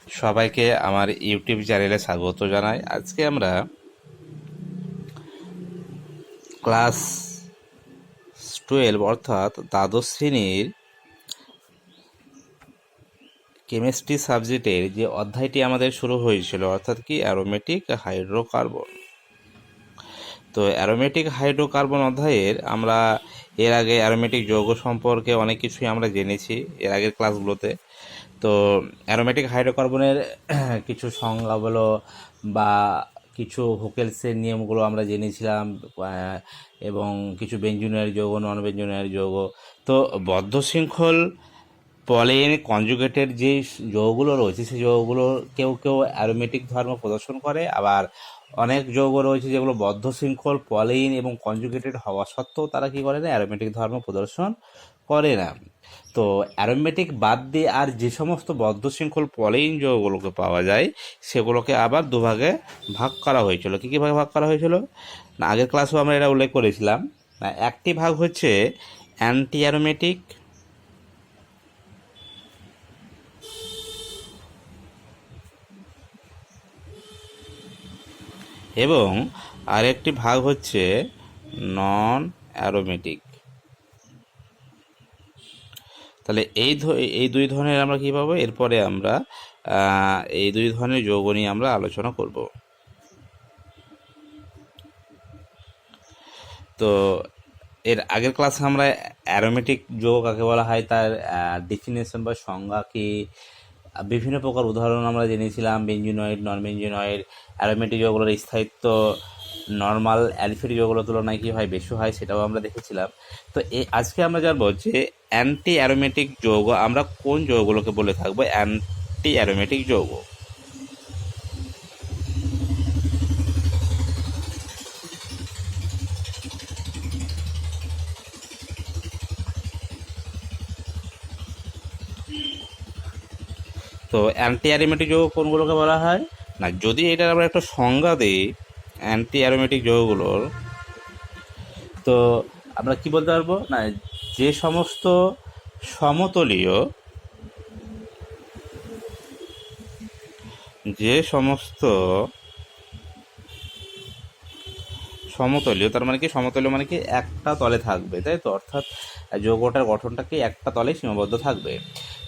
সবাইকে আমার ইউটিউব চ্যানেলে স্বাগত জানাই। আজকে আমরা ক্লাস 12 অর্থাৎ দ্বাদশ শ্রেণীর কেমিস্ট্রি সাবজেক্টের যে অধ্যায়টি আমাদের শুরু হয়েছিল অর্থাৎ কি অ্যারোমেটিক হাইড্রোকার্বন। তো অ্যারোমেটিক হাইড্রোকার্বন অধ্যায়ের আমরা এর আগে অ্যারোমেটিক যৌগ সম্পর্কে অনেক কিছুই আমরা জেনেছি এর আগের ক্লাসগুলোতে। তো অ্যারোমেটিক হাইড্রোকার্বনের কিছু সংজ্ঞা বলো বা কিছু হোকেলসের নিয়মগুলো আমরা জেনেছিলাম, এবং কিছু বেঞ্জুনিয়ারি যৌগ, নন বেঞ্জুনিয়ারি যৌগ। তো বদ্ধ শৃঙ্খল পলিন কনজুগেটেড যে যৌগগুলো রয়েছে সেই যৌগগুলো কেউ কেউ অ্যারোমেটিক ধর্ম প্রদর্শন করে, আবার অনেক যৌগ রয়েছে যেগুলো বদ্ধ শৃঙ্খল পলিন এবং কনজুগেটেড হওয়া সত্ত্বেও তারা কী করে না, অ্যারোমেটিক ধর্ম প্রদর্শন করে না। তো অ্যারোমেটিক বাদ দিয়ে আর যে সমস্ত বদ্ধ শৃঙ্খল পলিন যৌগগুলোকে পাওয়া যায় সেগুলোকে আবার দুভাগে ভাগ করা হয়েছিল। কী কী ভাগে ভাগ করা হয়েছিল না, আগের ক্লাসেও আমরা এটা উল্লেখ করেছিলাম। একটি ভাগ হচ্ছে অ্যান্টি অ্যারোমেটিক, এবং আরেকটি ভাগ হচ্ছে নন অ্যারোমেটিক। তাহলে এই দুই ধরনের আমরা কী পাবো, এরপরে আমরা এই দুই ধরনের যৌগ নিয়ে আমরা আলোচনা করব। তো এর আগের ক্লাসে আমরা অ্যারোমেটিক যৌগ কাকে বলা হয় তার ডেফিনেশন বা সংজ্ঞা কি, বিভিন্ন প্রকার উদাহরণ আমরা জেনেছিলাম, বেঞ্জিনয়েড, নন বেঞ্জিনয়েড, অ্যারোমেটিক যৌগগুলোর স্থায়িত্ব নর্মাল অ্যালফেটিক যৌগগুলোর তুলনায় কী হয়, বেশি হয়, সেটাও আমরা দেখেছিলাম। তো আজকে আমরা জানবো যে অ্যান্টি অ্যারোমেটিক যৌগ আমরা কোন যৌগগুলোকে বলে থাকবো অ্যান্টি অ্যারোমেটিক যৌগ। তো অ্যান্টি অ্যারোমেটিক যৌগ কোনগুলোকে বলা হয় না, যদি এটার আমরা একটা সংজ্ঞা দিই অ্যান্টি অ্যারোমেটিক যৌগগুলোর, তো আমরা কি বলতে পারবো না, যে সমস্ত সমতলীয় তার মানে কি সমতলীয় মানে কি একটা তলে থাকবে, তাই তো, অর্থাৎ যৌগটার গঠনটা কি একটা তলে সীমাবদ্ধ থাকবে।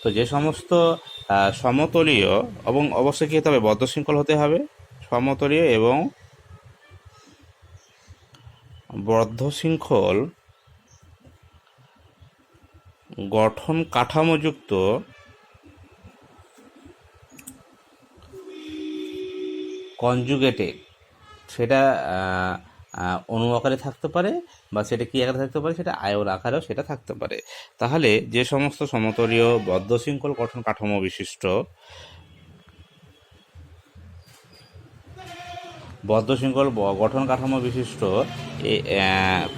তো যে সমস্ত সমতলীয় এবং অবশ্যই কী হতে হবে, বদ্ধ শৃঙ্খল হতে হবে, সমতলীয় এবং বদ্ধ শৃঙ্খল গঠন কাঠামোযুক্ত কনজুগেটেড, সেটা অণু আকারে থাকতে পারে বা সেটা কী আকারে থাকতে পারে, সেটা আয়ন আকারেও সেটা থাকতে পারে। তাহলে যে সমস্ত সমতলীয় বদ্ধ শৃঙ্খল গঠন কাঠামো বিশিষ্ট বদ্ধ শৃঙ্খল গঠন কাঠামো বিশিষ্ট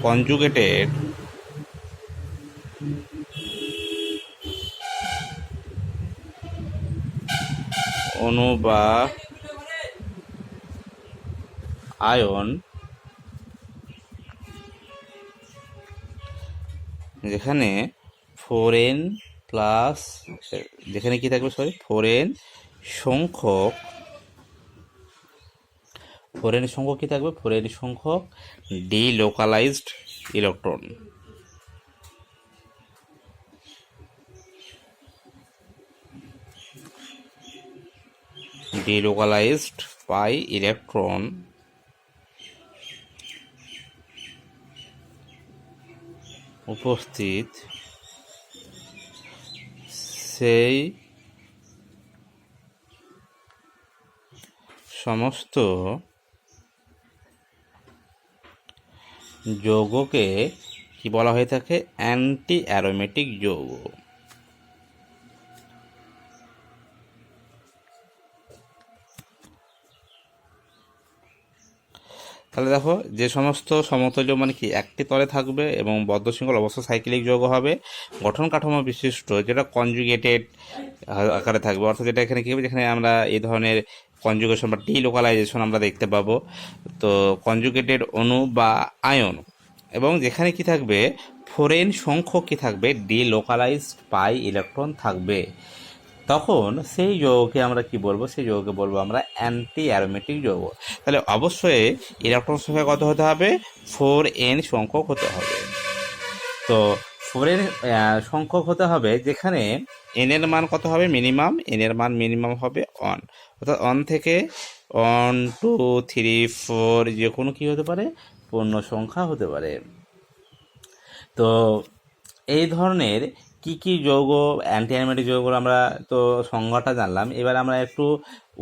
কনজুগেটেড অণু বা আয়ন যেখানে ফোরেন প্লাস, যেখানে কি থাকবে, ফোরেন সংখ্যক কি থাকবে, ফোরেন সংখ্যক delocalised electron. Delocalised pi electron উপস্থিত সেই সমস্ত যৌগকে কি বলা হয়ে থাকে, অ্যান্টি অ্যারোমেটিক যৌগ। তাহলে দেখো, যে সমস্ত সমতলীয় মানে কি একটি তলে থাকবে এবং বদ্ধ শৃঙ্খল অবশ্য সাইক্লিক যৌগ হবে, গঠন কাঠামো বিশিষ্ট যেটা কনজুগেটেড আকারে থাকবে, অর্থাৎ যেটা এখানে কী হবে, যেখানে আমরা এই ধরনের কনজুগেশন বা ডিলোকালাইজেশন আমরা দেখতে পাবো। তো কনজুগেটেড অণু বা আয়ন, এবং যেখানে কি থাকবে, ফোরেন সংখ্যক কি থাকবে, ডিলোকালাইজড পাই ইলেকট্রন থাকবে। তখন সেই যৌগকে আমরা কি বলবো, সেই যৌগকে বলবো আমরা অ্যান্টি অ্যারোমেটিক যৌগ। তাহলে অবশ্যই ইলেকট্রন সংখ্যা কত হতে হবে, 4n সংখ্যক হতে হবে। তো 4n সংখ্যক হতে হবে, যেখানে n এর মান কত হবে, মিনিমাম, n এর মান মিনিমাম হবে 1, অর্থাৎ 1 থেকে 1 2 3 4 যে কোনো কী হতে পারে, পূর্ণ সংখ্যা হতে পারে। তো এই ধরনের কি কি যৌগ, অ্যান্টি অ্যারোমেটিক যৌগগুলো আমরা তো সংজ্ঞাটা জানলাম। এবার আমরা একটু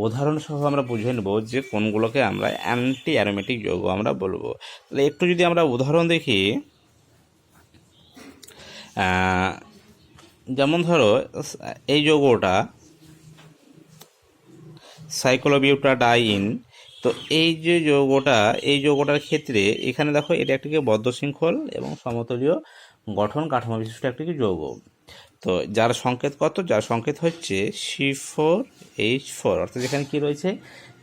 উদাহরণ সহ আমরা বুঝে নেব যে কোনগুলোকে আমরা অ্যান্টি অ্যারোমেটিক যৌগ আমরা বলবো। তাহলে একটু যদি আমরা উদাহরণ দেখি, যেমন ধরো এই যৌগটা সাইক্লোবিউটাডাইন। তো এই যে যৌগটা, এই যৌগটার ক্ষেত্রে এখানে দেখো এটা একটি বদ্ধ শৃঙ্খল এবং সমতলীয় গঠন কাঠামো বিশিষ্ট একটি যৌগ। তো যার সংকেত কত, যার সংকেত হচ্ছে C4H4, অর্থাৎ এখানে কি রয়েছে,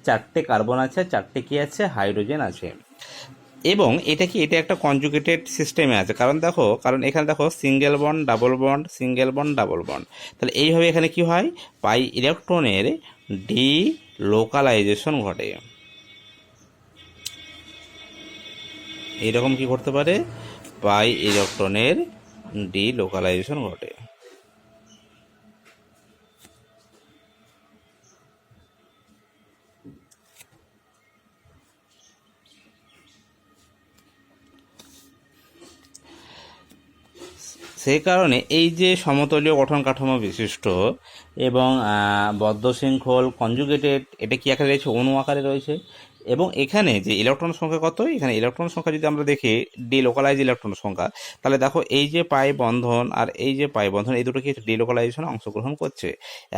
4টে কার্বন আছে, 4টে কি আছে, হাইড্রোজেন আছে। এবং এটা কি, এটা একটা কনজুগেটেড সিস্টেমে আছে, কারণ এখানে দেখো single bond double bond, single bond double bond. তাহলে এইভাবে এখানে কি হয়, পাই ইলেকট্রনের ডি লোকালাইজেশন ঘটে। এইরকম কি করতে পারে, পাই ইলেকট্রনের ডি লোকালাইজেশন ঘটে। সেই কারণে এই যে সমতলীয় গঠন কাঠামো বিশিষ্ট এবং বদ্ধ শৃঙ্খল কনজুগেটেড, এটা কি আকারে রয়েছে, অণু আকারে রয়েছে। এবং এখানে যে ইলেকট্রন সংখ্যা কত, এখানে ইলেকট্রন সংখ্যা যদি আমরা দেখি, ডিলোকালাইজ ইলেকট্রন সংখ্যা, তাহলে দেখো এই যে পাই বন্ধন আর এই যে পাই বন্ধন, এই দুটো কি ডিলোকালাইজেশনে অংশগ্রহণ করছে।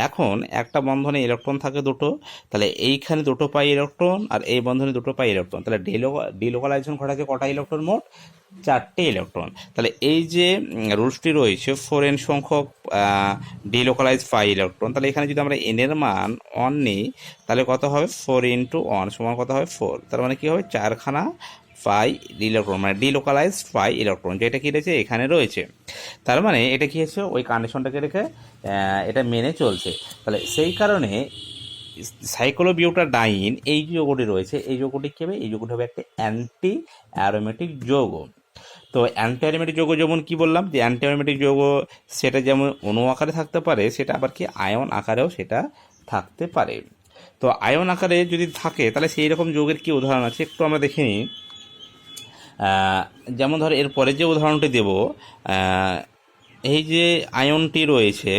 এখন একটা বন্ধনে ইলেকট্রন থাকে দুটো, তাহলে এইখানে দুটো পাই ইলেকট্রন আর এই বন্ধনে দুটো পাই ইলেকট্রন, তাহলে ডিলোকালাইজেশন ঘটাচ্ছে কটা ইলেকট্রন, মোট 4টে ইলেকট্রন। তাহলে এই যে রুলসটি রয়েছে 4n সংখ্যক ডিলোকালাইজ পাই ইলেকট্রন, তাহলে এখানে যদি আমরা n এর মান 1 নিই, তাহলে কত হবে, 4 × 1 সমান কত হবে, 4। তার মানে কি হবে, 4খানা পাই ইলেকট্রন, মানে ডিলোকালাইজ পাই ইলেকট্রন, যেটা কি রয়েছে এখানে রয়েছে। তার মানে এটা কি হচ্ছে, ওই কন্ডিশনটাকে রেখে এটা মেনে চলছে। তাহলে সেই কারণে সাইক্লোবিউটাডাইন এই যে যৌগটি রয়েছে, এই যৌগটি কী হবে, এই যৌগটি হবে একটা অ্যান্টি অ্যারোমেটিক যৌগ। তো অ্যান্টি অ্যারোমেটিক যৌগ যেমন কি বললাম, যে অ্যান্টি অ্যারোমেটিক যৌগ সেটা যেমন অণু আকারে থাকতে পারে, সেটা আবার কি আয়ন আকারেও সেটা থাকতে পারে। তো আয়ন আকারে যদি থাকে, তাহলে সেই রকম যৌগের কি উদাহরণ আছে একটু আমরা দেখে নিই। যেমন ধরো এর পরে যে উদাহরণটি দেব, এই যে আয়নটি রয়েছে,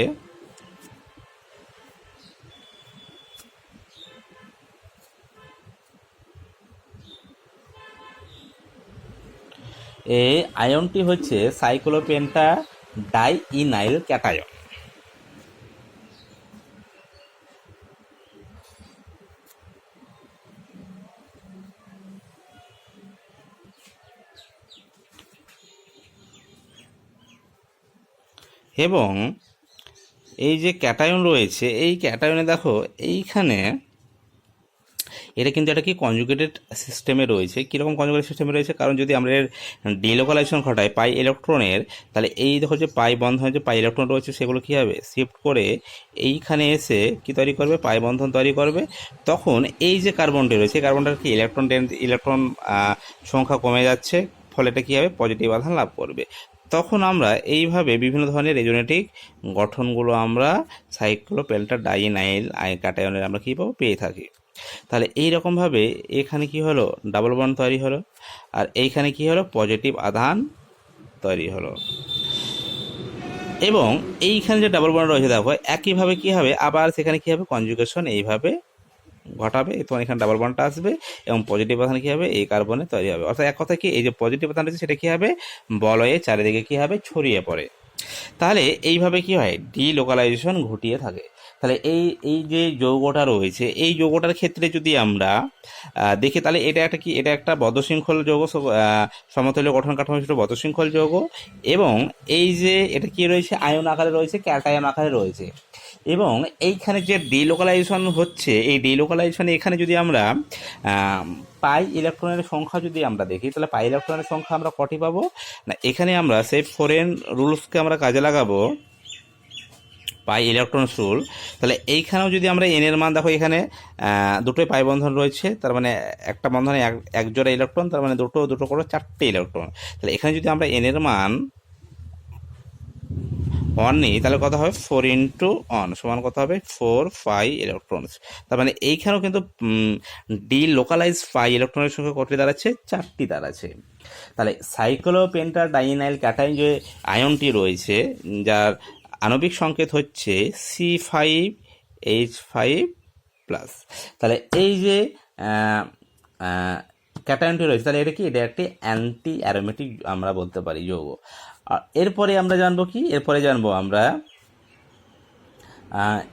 এই আয়নটি হচ্ছে সাইক্লোপেন্টা ডাইইনাইল ক্যাটায়ন। এবং এই যে ক্যাটায়ন রয়েছে, এই ক্যাটায়নে দেখো এইখানে এটা কিন্তু একটা কি কনজুগেটেড সিস্টেমে রয়েছে। কীরকম কনজুগেটেড সিস্টেমে রয়েছে, কারণ যদি আমরা এর ডিলোকালাইজেশন ঘটাই পাই ইলেকট্রনের, তাহলে এই দেখো যে পাই বন্ধনে যে পাই ইলেকট্রন রয়েছে, সেগুলো কী হবে, শিফট করে এইখানে এসে কি তৈরি করবে, পাই বন্ধন তৈরি করবে। তখন এই যে কার্বনটি রয়েছে, কার্বনটার কি ইলেকট্রন সংখ্যা কমে যাচ্ছে, ফলে এটা কী হবে, পজিটিভ আধান লাভ করবে। তখন আমরা এইভাবে বিভিন্ন ধরনের রেজোনেটিক গঠনগুলো আমরা সাইক্লোপেন্টা ডাইইনাইল ক্যাটায়নের আমরা কী পাবো, পেয়ে থাকি। তাহলে এই রকমভাবে এখানে কি হলো, ডাবল বন্ড তৈরি হলো, আর এইখানে কি হলো, পজিটিভ আধান তৈরি হলো। এবং এইখানে যে ডাবল বন্ড রয়েছে দেখো, একইভাবে কি হবে, আবার সেখানে কি হবে, কনজুগেশন এইভাবে ঘটাবে, তখন এখানে ডাবল বন্ডটা আসবে এবং পজিটিভ আধান কী হবে, এই কার্বনে তৈরি হবে। অর্থাৎ এক কথা কি, এই যে পজিটিভ আধান রয়েছে সেটা কী হবে, বলয়ে চারিদিকে কী হবে, ছড়িয়ে পড়ে। তাহলে এইভাবে কি হয়, ডিলোকালাইজেশন ঘটিয়ে থাকে। তাহলে এই যে যৌগটা রয়েছে, এই যৌগটার ক্ষেত্রে যদি আমরা দেখি, তাহলে এটা একটা কি, এটা একটা বদ্ধশৃঙ্খল যৌগ, সমতলীয় গঠন কাঠামো বিশিষ্ট বদ্ধশৃঙ্খল যৌগ। এবং এই যে এটা কি রয়েছে, আয়ন আকারে রয়েছে, ক্যাটায়ন আকারে রয়েছে। এবং এইখানে যে ডিলোকালাইজেশন হচ্ছে, এই ডিলোকালাইজেশনে এখানে যদি আমরা পাই ইলেকট্রনের সংখ্যা যদি আমরা দেখি, তাহলে পাই ইলেকট্রনের সংখ্যা আমরা কটি পাবো না, এখানে আমরা সেই 4n রুলসকে আমরা কাজে লাগাবো। পাই ইলেকট্রনস রুল। তাহলে এইখানেও যদি আমরা এন এর মান দেখো, এখানে দুটোই পাই বন্ধন রয়েছে, তার মানে একটা বন্ধনে এক জোড়া ইলেকট্রন, তার মানে দুটো দুটো করে 4টে ইলেকট্রন। তাহলে এখানে যদি আমরা এন এর মান 1 নিই, তাহলে কত হবে 4 ইন্টু 1 সমান কত হবে 4 পাই ইলেকট্রনস। তার মানে এইখানেও কিন্তু ডি লোকালাইজ পাই ইলেকট্রনের সংখ্যা কতটি দাঁড়াচ্ছে, 4টি দাঁড়াচ্ছে। তাহলে সাইক্লোপেন্টাডাইনাইল ক্যাটায়ন যে আয়নটি রয়েছে, যার আণবিক সংকেত হচ্ছে C5H5+। তাহলে এই যে ক্যাটায়নটি রয়েছে, তাহলে এটা কি, এটা একটি অ্যান্টি অ্যারোমেটিক আমরা বলতে পারি যৌগ। আর এরপরে আমরা জানবো কি, এরপরে জানবো আমরা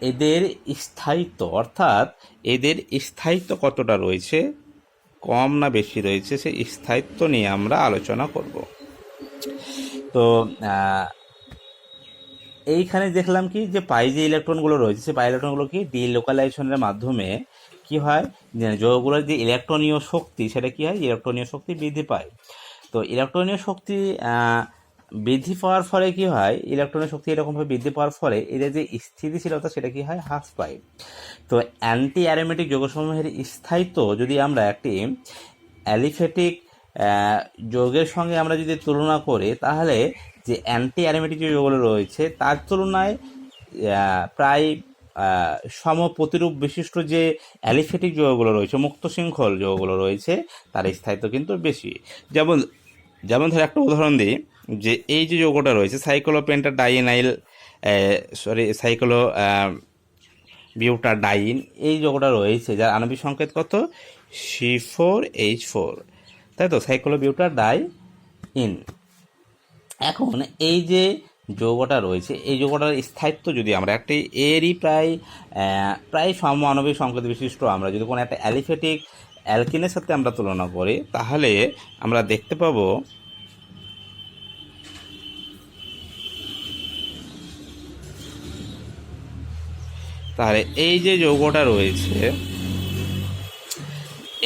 এদের স্থায়িত্ব, অর্থাৎ এদের স্থায়িত্ব কতটা রয়েছে, কম না বেশি রয়েছে, সেই স্থায়িত্ব নিয়ে আমরা আলোচনা করব। তো এইখানে দেখলাম কি, যে পাই যে ইলেকট্রনগুলো রয়েছে, সেই পাই ইলেকট্রনগুলো কি ডিলোকালাইজেশনের মাধ্যমে কি হয়, যে যৌগগুলোর যে ইলেকট্রনীয় শক্তি, সেটা কি হয়, ইলেকট্রনীয় শক্তি বৃদ্ধি পায়। তো ইলেকট্রনীয় শক্তি বৃদ্ধি পাওয়ার ফলে কি হয়, ইলেকট্রনের শক্তি এরকমভাবে বৃদ্ধি পাওয়ার ফলে এদের যে স্থিতিশীলতা সেটা কি হয়, হ্রাস পায়। তো অ্যান্টি অ্যারোমেটিক যৌগসমূহের স্থায়িত্ব যদি আমরা একটি অ্যালিফেটিক যৌগের সঙ্গে আমরা যদি তুলনা করি, তাহলে যে অ্যান্টি অ্যারোমেটিক যে যৌগগুলো রয়েছে তার তুলনায় প্রায় সম প্রতিরূপ বিশিষ্ট যে অ্যালিফেটিক যৌগগুলো রয়েছে, মুক্ত শৃঙ্খল যৌগগুলো রয়েছে, তার স্থায়িত্ব কিন্তু বেশি। যেমন যেমন ধর একটা উদাহরণ দিই, যে এই যে যৌগটা রয়েছে সাইক্লোপেন্টাডাইনাইল সাইক্লো বিউটাডাইন, এই যৌগটা রয়েছে যার আণবিক সংকেত কত, C4H4, তাই তো, সাইক্লোবিউটাডাইন। এখন এই যে যৌগটা রয়েছে, এই যৌগটার স্থায়িত্ব যদি আমরা একটি এরই প্রায় সম আণবিক সংকেত বিশিষ্ট আমরা যদি কোনো একটা অ্যালিফেটিক অ্যালকিনের সাথে আমরা তুলনা করি, তাহলে আমরা দেখতে পাবো তাহলে এই যে যৌগটা রয়েছে,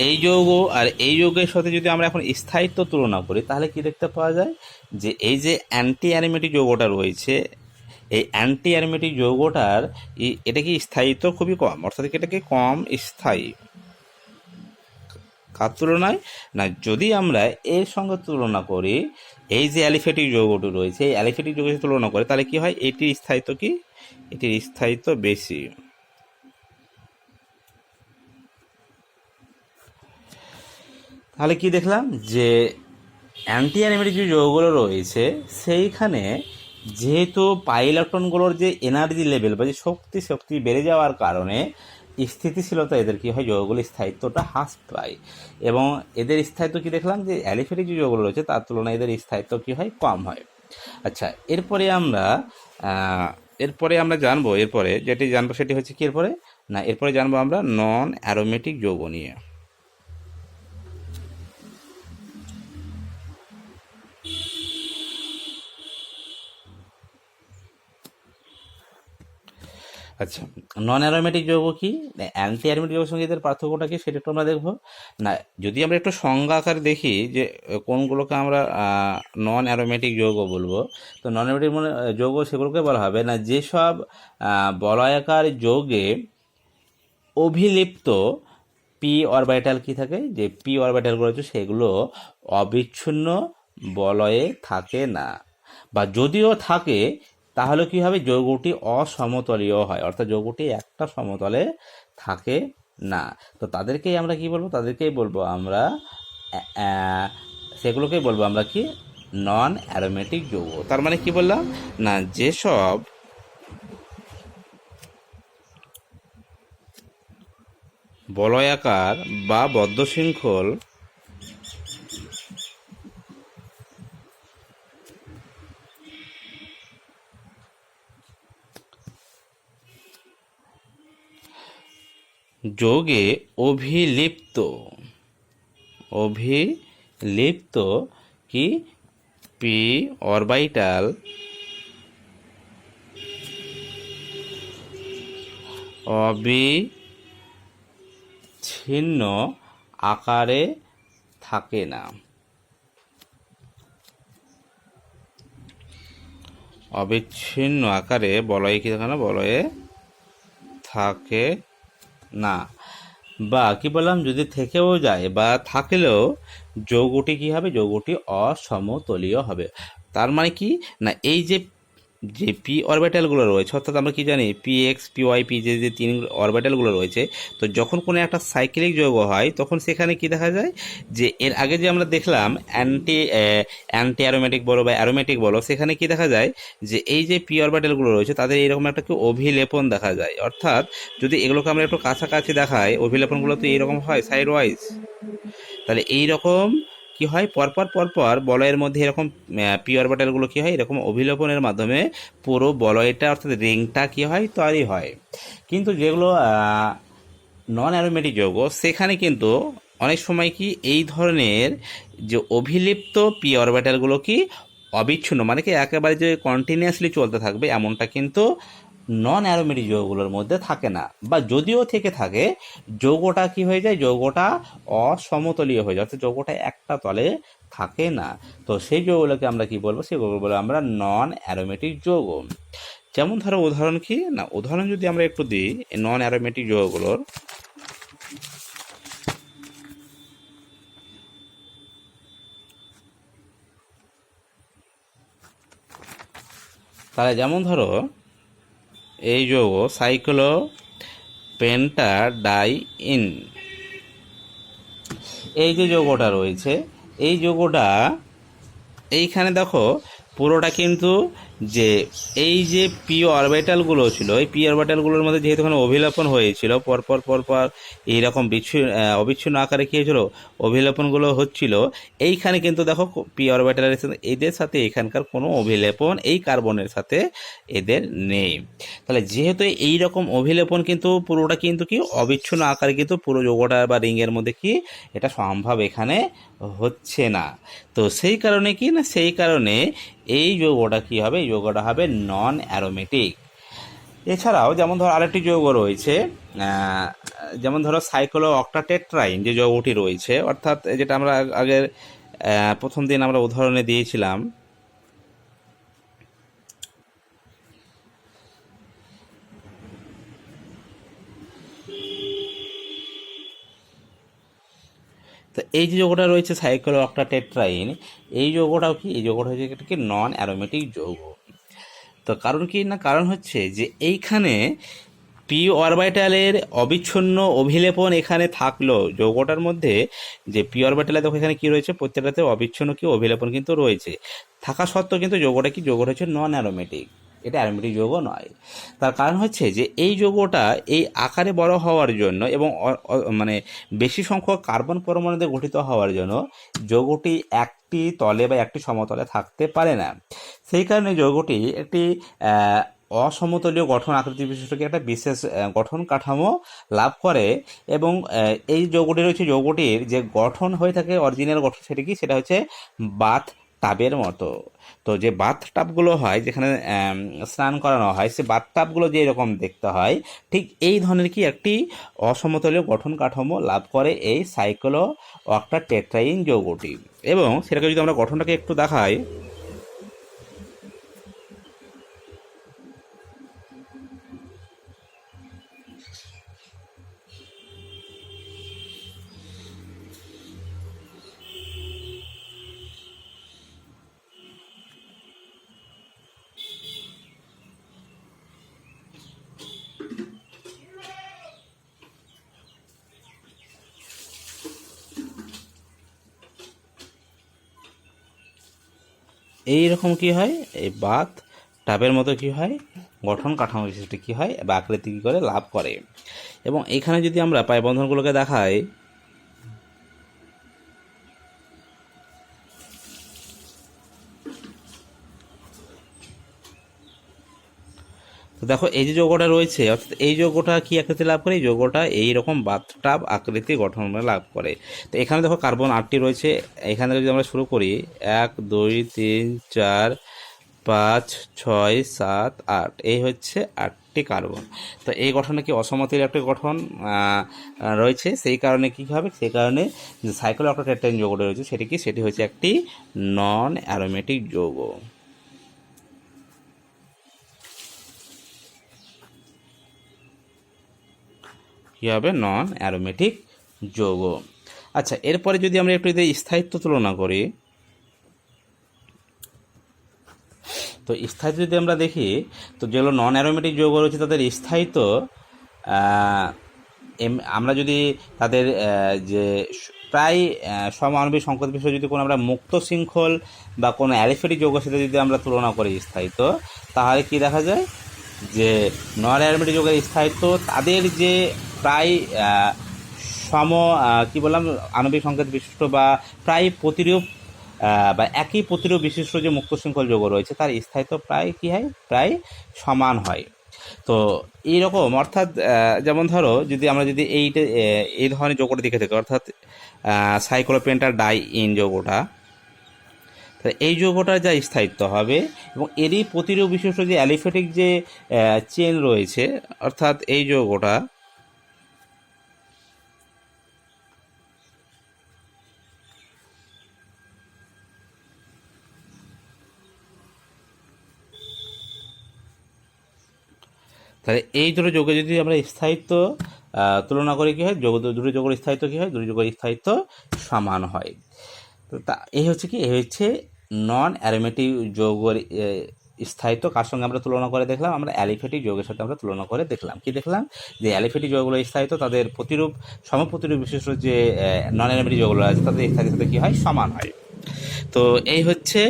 এই যৌগ আর এই যৌগের সাথে যদি আমরা এখন স্থায়িত্ব তুলনা করি, তাহলে কি দেখতে পাওয়া যায়, যে এই যে অ্যান্টি অ্যারোমেটিক যৌগটা রয়েছে, এই অ্যান্টি অ্যারোমেটিক যৌগটার এটা কি স্থায়িত্ব খুবই কম, অর্থাৎ এটা কি কম স্থায়ী। কার তুলনায় না, যদি আমরা এর সঙ্গে তুলনা করি, এই যে অ্যালিফেটিক যৌগটি রয়েছে, এই অ্যালিফেটিক যৌগের তুলনা করে, তাহলে কি হয়, এটির স্থায়িত্ব কি, এটির স্থায়িত্ব বেশি। তাহলে কি দেখলাম, যে অ্যান্টি অ্যারোমেটিক যে যৌগগুলো রয়েছে, সেইখানে যেহেতু পাই ইলেকট্রনগুলোর যে এনার্জি লেভেল বা যে শক্তি বেড়ে যাওয়ার কারণে স্থিতিশীলতা এদের কী হয়, যৌগগুলির স্থায়িত্বটা হ্রাস পায়। এবং এদের স্থায়িত্ব কি দেখলাম, যে অ্যালিফেটিক যে যৌগগুলো রয়েছে তার তুলনায় এদের স্থায়িত্ব কী হয়, কম হয়। আচ্ছা, এরপরে আমরা জানবো, এরপরে যেটি জানবো সেটি হচ্ছে কি, এরপরে জানবো আমরা নন অ্যারোমেটিক যৌগ নিয়ে। আচ্ছা, নন অ্যারোমেটিক যৌগ কি, অ্যান্টি অ্যারোমেটিক যৌগের সঙ্গে এদের পার্থক্যটা কি, সেটা একটু আমরা দেখবো। না, যদি আমরা একটু সংজ্ঞা আকারে দেখি যে কোনগুলোকে আমরা নন অ্যারোমেটিক যৌগ বলবো, তো নন অ্যারোমেটিক যৌগ সেগুলোকে বলা হবে না যেসব বলয়াকার যৌগে অভিলিপ্ত পি অরবিটাল কি থাকে, যে পি অরবিটালগুলো হচ্ছে সেগুলো অবিচ্ছিন্ন বলয়ে থাকে না, বা যদিও থাকে তাহলে কি হবে, যৌগটি অসমতলীয় হয়, অর্থাৎ যৌগটি একটা সমতলে থাকে না। তো তাদেরকেই আমরা কি বলবো, তাদেরকেই বলবো আমরা সেগুলোকেই বলবো আমরা কি, নন অ্যারোমেটিক যৌগ। তার মানে কি বললাম, না যেসব বলয়াকার বা বদ্ধশৃঙ্খল যৌগে অভিলিপ্ত কি পি অরবিটাল অবিচ্ছিন্ন আকারে থাকে না। অবিচ্ছিন্ন আকারে বলয়ে কি থাকে না, বলয়ে থাকে না। বা কি বললাম, যদি থেকেও যায় বা থাকলেও যৌগটি কি হবে, যৌগটি অসমতলীয় হবে। তার মানে কি না, এই যে যে পি অরবিটালগুলো রয়েছে, অর্থাৎ আমরা কি জানি P X P Y P যে তিন অরবিটালগুলো রয়েছে, তো যখন কোনো একটা সাইক্লিক যৌগ হয় তখন সেখানে কি দেখা যায় যে এর আগে যে আমরা দেখলাম অ্যান্টি অ্যারোমেটিক বলো বা অ্যারোমেটিক বলো, সেখানে কি দেখা যায় যে এই যে পি অরবিটালগুলো রয়েছে তাদের এরকম একটা কি অভিলেপন দেখা যায়। অর্থাৎ যদি এগুলোকে আমরা একটু কাছাকাছি দেখাই, অভিলেপনগুলো তো এইরকম হয় সাইড ওয়াইজ। তাহলে এই রকম কি হয়, পরপর পরপর বলয়ের মধ্যে এরকম পি অরবিটালগুলো কি হয়, এরকম অভিলেপনের মাধ্যমে পুরো বলয়টা অর্থাৎ রিংটা কি হয়, তৈরি হয়। কিন্তু যেগুলো নন অ্যারোমেটিক যৌগ, সেখানে কিন্তু অনেক সময় কি এই ধরনের যে অভিলিপ্ত পি অরবিটালগুলো কি অবিচ্ছিন্ন, মানে কি একেবারে যে কন্টিনিউয়াসলি চলতে থাকবে এমনটা কিন্তু নন অ্যারোমেটিক যৌগগুলোর মধ্যে থাকে না। বা যদিও থেকে থাকে, যৌগটা কি হয়ে যায়, যৌগটা অসমতলীয় হয়ে যায়, অর্থাৎ যৌগটা একটা তলে থাকে না। তো সেই যৌগগুলোকে আমরা কি বলবো, সেই যৌগগুলো বলবো আমরা নন অ্যারোমেটিক যৌগ। যেমন ধরো উদাহরণ কি না, উদাহরণ যদি আমরা একটু দিই নন অ্যারোমেটিক যৌগগুলোর, তাহলে যেমন ধরো এই যৌগ সাইক্লো পেন্টাডাইইন, এই যে যৌগটা রয়েছে, এই যৌগটা এইখানে দেখো পুরোটা কিন্তু যে এই যে পি অরবিটালগুলো ছিল, এই পি অরবিটালগুলোর মধ্যে যেহেতু এখানে অভিলেপন হয়েছিল পরপর পরপর এইরকম অবিচ্ছিন্ন আকারে কী হয়েছিল, অভিলেপনগুলো হচ্ছিল। এইখানে কিন্তু দেখো পি অরবিটালের সাথে এদের সাথে এখানকার কোনো অভিলেপন এই কার্বনের সাথে এদের নেই। তাহলে যেহেতু এই রকম অভিলেপন কিন্তু পুরোটা কিন্তু কি অবিচ্ছিন্ন আকারে কিন্তু পুরো যৌগটা বা রিংয়ের মধ্যে কি এটা সম্ভব এখানে হচ্ছে না। তো সেই কারণে কি না, সেই কারণে এই যৌগটা কি হবে, এই যৌগটা হবে নন অ্যারোমেটিক। এছাড়াও যেমন ধরো আরেকটি যৌগ রয়েছে, যেমন ধরো সাইক্লো অক্টাটেট্রাইন যে যৌগটি রয়েছে, অর্থাৎ যেটা আমরা আগের প্রথম দিন আমরা উদাহরণে দিয়েছিলাম। তো এই যে যৌগটা রয়েছে সাইক্লো অক্টাটেট্রাইন, এই যৌগটাও কি, এই যৌগটা হচ্ছে একটা কি নন অ্যারোমেটিক যৌগ। তো কারণ কি না, কারণ হচ্ছে যে এইখানে পি অরবিটালের অবিচ্ছিন্ন অভিলেপন এখানে থাকলো যৌগটার মধ্যে, যে পি অরবিটালে দেখো এখানে কি রয়েছে, প্রত্যেকটাতে অবিচ্ছিন্ন কি অভিলেপন কিন্তু রয়েছে, থাকা সত্ত্বেও কিন্তু যৌগটা কি, যৌগটা হচ্ছে নন অ্যারোমেটিক, এটা অ্যারোমেটিক যৌগ নয়। তার কারণ হচ্ছে যে এই যৌগটা এই আকারে বড় হওয়ার জন্য এবং মানে বেশি সংখ্যক কার্বন পরমাণুতে গঠিত হওয়ার জন্য যৌগটি একটি তলে বা একটি সমতলে থাকতে পারে না। সেই কারণে যৌগটি একটি অসমতলীয় গঠন আকৃতি বিশিষ্ট একটা বিশেষ গঠন কাঠামো লাভ করে। এবং এই যৌগটি রয়েছে, যৌগটির যে গঠন হয়ে থাকে অরিজিনাল গঠন, সেটা কি, সেটা হচ্ছে বাথ টাবের মতো। তো যে বাথ টাবগুলো হয় যেখানে স্নান করানো হয়, সে বাথ টাবগুলো যে এরকম দেখতে হয়, ঠিক এই ধরনের কি একটি অসমতলীয় গঠন কাঠামো লাভ করে এই সাইক্লো অক্টাটেট্রাইন যৌগটি। এবং সেটাকে যদি আমরা গঠনটাকে একটু দেখাই, এই রকম কি হয়, এই বাথ টাবের মতো কি হয়, গঠন কাঠামো বিশিষ্ট কি হয় বা আকৃতি কী করে লাভ করে। এবং এখানে যদি আমরা পাই বন্ধনগুলোকে দেখাই, তো দেখো এই যে যৌগটা রয়েছে, অর্থাৎ এই যৌগটা কি আকৃতি লাভ করে, এই যৌগটা এইরকম বাথটাব আকৃতি গঠন লাভ করে। তো এখানে দেখো কার্বন 8টি রয়েছে। এখান থেকে যদি আমরা শুরু করি 1 2 3 4 5 6 7 8, এই হচ্ছে 8টি কার্বন। তো এই গঠনে কি অসমতির একটি গঠন রয়েছে, সেই কারণে কী হবে, সেই কারণে যে সাইক্লো অক্টাটেট্রাইন যৌগটা রয়েছে সেটি কি, সেটি হচ্ছে একটি নন অ্যারোমেটিক যৌগ। কী হবে? নন অ্যারোমেটিক যৌগ। আচ্ছা, এরপরে যদি আমরা একটু এদের স্থায়িত্ব তুলনা করি, তো স্থায়িত্ব যদি আমরা দেখি, তো যেগুলো নন অ্যারোমেটিক যৌগ রয়েছে তাদের স্থায়িত্ব আমরা যদি তাদের যে প্রায় সমাণবিক সংকেত বিষয়ে যদি কোনো আমরা মুক্ত শৃঙ্খল বা কোনো অ্যালিফেটিক যৌগের সাথে যদি আমরা তুলনা করি স্থায়িত্ব, তাহলে কি দেখা যায় যে নন অ্যারোমেটিক যৌগের স্থায়িত্ব তাদের যে প্রায় কি বললাম, আণবিক সংকেত বিশিষ্ট বা প্রায় প্রতিরূপ বা একই প্রতিরূপ বিশিষ্ট যে মুক্ত শৃঙ্খল যৌগ রয়েছে তার স্থায়িত্ব প্রায় কী হয়? প্রায় সমান হয়। তো এইরকম অর্থাৎ যেমন ধরো যদি আমরা যদি এই ধরনের যৌগটা দেখে থাকি, অর্থাৎ সাইক্লোপেন্টার ডাই ইন যৌগটা, তাহলে এই যৌগটার যা স্থায়িত্ব হবে এবং এরই প্রতিরূপ বিশিষ্ট যে অ্যালিফেটিক যে চেন রয়েছে, অর্থাৎ এই যৌগটা, তাহলে এই দুটো যৌগের যদি আমরা স্থায়িত্ব তুলনা করি, কী হয়? দুটো যৌগের স্থায়িত্ব কী হয়? দুটো যৌগের স্থায়িত্ব সমান হয়। তো এই হচ্ছে কি, এই হচ্ছে নন অ্যারোমেটিক যৌগের স্থায়িত্ব কার সঙ্গে আমরা তুলনা করে দেখলাম? আমরা অ্যালিফেটিক যৌগের সাথে আমরা তুলনা করে দেখলাম। কি দেখলাম? যে অ্যালিফেটিক যৌগগুলোর স্থায়িত্ব তাদের প্রতিরূপ সমপ্রতিরূপ বিশিষ্ট যে নন অ্যারোমেটিক যৌগগুলো আছে তাদের স্থায়িত্বের সাথে কী হয়? সমান হয়। তো এই হচ্ছে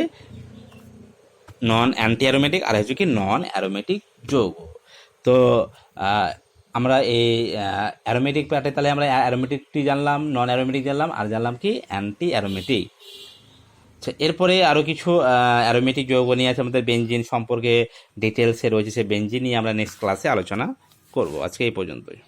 নন অ্যান্টি অ্যারোমেটিক, আর হচ্ছে কি নন অ্যারোমেটিক যৌগ। তো আমরা এই অ্যারোমেটিক পার্টে তাহলে আমরা অ্যারোমেটিকটি জানলাম, নন অ্যারোমেটিক জানলাম, আর জানলাম কি অ্যান্টি অ্যারোমেটিক। আচ্ছা, এরপরে আরও কিছু অ্যারোমেটিক যৌগ নিয়ে আছে আমাদের বেনজিন সম্পর্কে ডিটেলসে রয়েছে, সে বেনজিন নিয়ে আমরা নেক্সট ক্লাসে আলোচনা করব। আজকে এই পর্যন্তই।